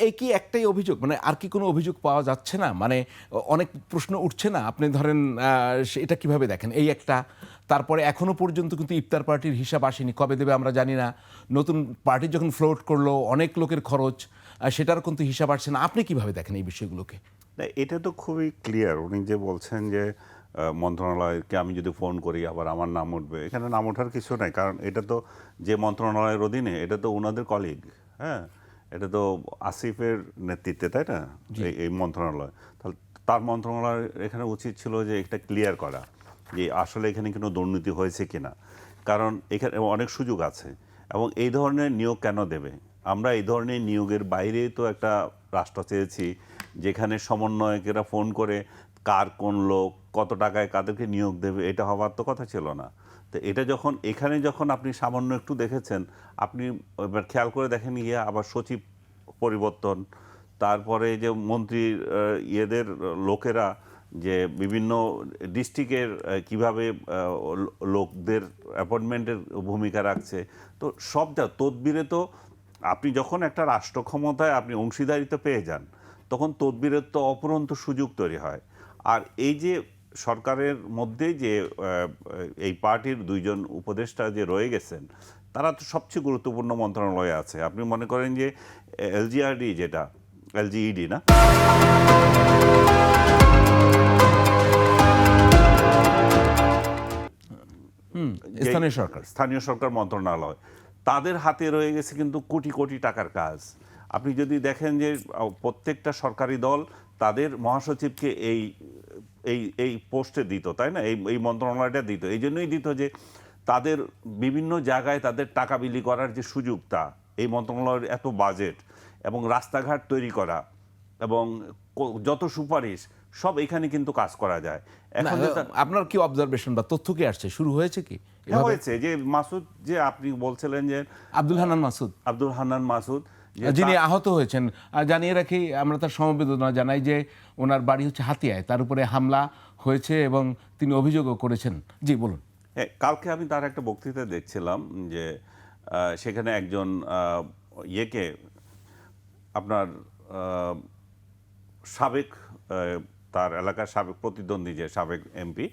এই কি একটাই অভিযোগ, মানে আর কি কোনো অভিযোগ পাওয়া যাচ্ছে না? মানে অনেক প্রশ্ন উঠছে না? আপনি ধরেন এটা কিভাবে দেখেন? এই একটা, তারপরে এখনো পর্যন্ত কিন্তু ইফতার পার্টির হিসাব আসেনি, কবে দেবে আমরা জানি না। নতুন পার্টি যখন ফ্লোট করলো অনেক লোকের খরচ, সেটার কিন্তু হিসাব আসছে না। আপনি কিভাবে দেখেন এই বিষয়গুলোকে? না, এটা তো খুবই ক্লিয়ার। উনি যে বলছেন যে মন্ত্রণালয়কে আমি যদি ফোন করি আবার আমার নাম উঠবে, এখানে নাম ওঠার কিছু নাই। কারণ এটা তো যে মন্ত্রণালয়ের অধীনে, এটা তো ওনাদের কলিগ। হ্যাঁ, এটা তো আসিফের নেতৃত্বে, তাই না? এই মন্ত্রণালয়, তাহলে তার মন্ত্রণালয় এখানে উচিত ছিল যে এটা ক্লিয়ার করা যে আসলে এখানে কোনো দুর্নীতি হয়েছে কিনা। কারণ এখানে অনেক সুযোগ আছে এবং এই ধরনের নিয়োগ কেন দেবে? আমরা এই ধরনের নিয়োগের বাইরে তো একটা রাষ্ট্র চেয়েছি যেখানে সমন্বয়কেরা ফোন করে কার কোন লোক কত টাকায় কাদেরকে নিয়োগ দেবে এটা হওয়ার তো কথা ছিল না। তো এটা যখন এখানে যখন আপনি সামান্য একটু দেখেছেন, আপনি এবার খেয়াল করে দেখেন গিয়ে আবার সচিব পরিবর্তন, তারপরে যে মন্ত্রীর ইয়েদের লোকেরা যে বিভিন্ন ডিস্ট্রিক্টের কিভাবে লোকদের অ্যাপয়েন্টমেন্টের ভূমিকা রাখছে। তো সব যা তদবিরে তো আপনি যখন একটা রাষ্ট্র ক্ষমতায় আপনি অংশীদারিত্ব পেয়ে যান, তখন তদবিরের তো অপরন্ত সুযোগ তৈরি হয়। আর এই যে সরকারের মধ্যে যে এই পার্টির দুইজন উপদেষ্টা যে রয়ে গেছেন, তারা তো সবচেয়ে গুরুত্বপূর্ণ মন্ত্রণালয়ে আছে। আপনি মনে করেন যে এলজিআরডি, যেটা এলজিইডি না, স্থানীয় সরকার। স্থানীয় সরকার মন্ত্রণালয়, তাদের হাতে রয়ে গেছে কিন্তু কোটি কোটি টাকার কাজ। আপনি যদি দেখেন যে প্রত্যেকটা সরকারি দল তাদের মহাসচিবকে এই এই এই পোস্টে দিত, তাই না? এই মন্ত্রণালয়টা দিত, এই জন্যই দিত যে তাদের বিভিন্ন জায়গায় তাদের টাকা বিলি করার যে সুযোগটা, এই মন্ত্রণালয়ের এত বাজেট এবং রাস্তাঘাট তৈরি করা এবং যত সুপারিশ সব এখানে কিন্তু কাজ করা যায়। না, এখন যে আপনার কি অবজারভেশন বা তথ্য কি আসছে, শুরু হয়েছে কি এভাবে? হয়েছে যে মাসুদ, যে আপনি বলছিলেন যে আব্দুল হান্নান মাসুদ, আব্দুল হান্নান মাসুদ, যে যিনি আহত হয়েছেন, জানিয়ে রাখি আমরা তার সমবেদনা জানাই যে ওনার বাড়ি হচ্ছে হাতিয়ায়, তার উপরে হামলা হয়েছে এবং তিনি অভিযোগও করেছেন। জি বলুন। কালকে আমি তার একটা বক্তৃতা দেখছিলাম যে সেখানে একজন ইয়েকে আপনার সাবেক তার এলাকার সাবেক প্রতিদ্বন্দ্বী যে সাবেক এমপি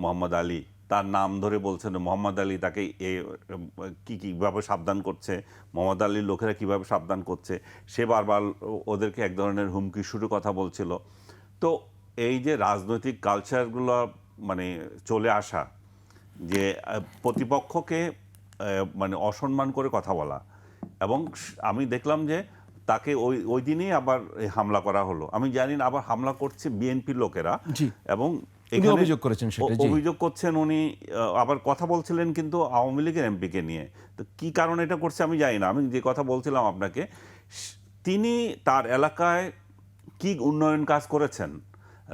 মোহাম্মদ আলী, তার নাম ধরে বলছেন মোহাম্মদ আলী তাকে কীভাবে সাবধান করছে, মোহাম্মদ আলীর লোকেরা কীভাবে সাবধান করছে, সে বারবার ওদেরকে এক ধরনের হুমকি শুরু কথা বলছিল। তো এই যে রাজনৈতিক কালচারগুলো মানে চলে আসা, যে প্রতিপক্ষকে মানে অসম্মান করে কথা বলা, এবং আমি দেখলাম যে তাকে ওই ওই দিনই আবার হামলা করা হলো। আমি জানি না আবার হামলা করছে বিএনপির লোকেরা, জি, এবং উনি অভিযোগ করেছেন সেটা। জি, অভিযোগ করছেন উনি আবার কথা বলছিলেন কিন্তু আওয়ামী লীগের এমপিকে নিয়ে। তো কি কারণে এটা করছে আমি জানি না। আমি যে কথা বলছিলাম আপনাকে, তিনি তার এলাকায় কি উন্নয়ন কাজ করেছেন,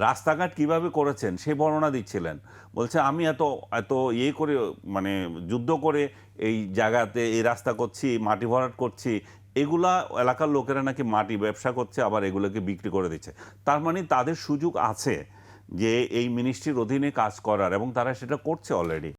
রাস্তাঘাট কিভাবে করেছেন সে বর্ণনা দিচ্ছিলেন। বলছে আমি এত এত ইয়ে করে মানে যুদ্ধ করে এই জায়গাতে এই রাস্তা করছি, মাটি ভরাট করছি, এগুলা এলাকার লোকেরা নাকি মাটি ব্যবসা করছে, আবার এগুলোকে বিক্রি করে দিচ্ছে। তার মানে তাদের সুযোগ আছে যে এই মিনিস্ট্রির অধীনে কাজ করার, এবং তারা সেটা করছে অলরেডি।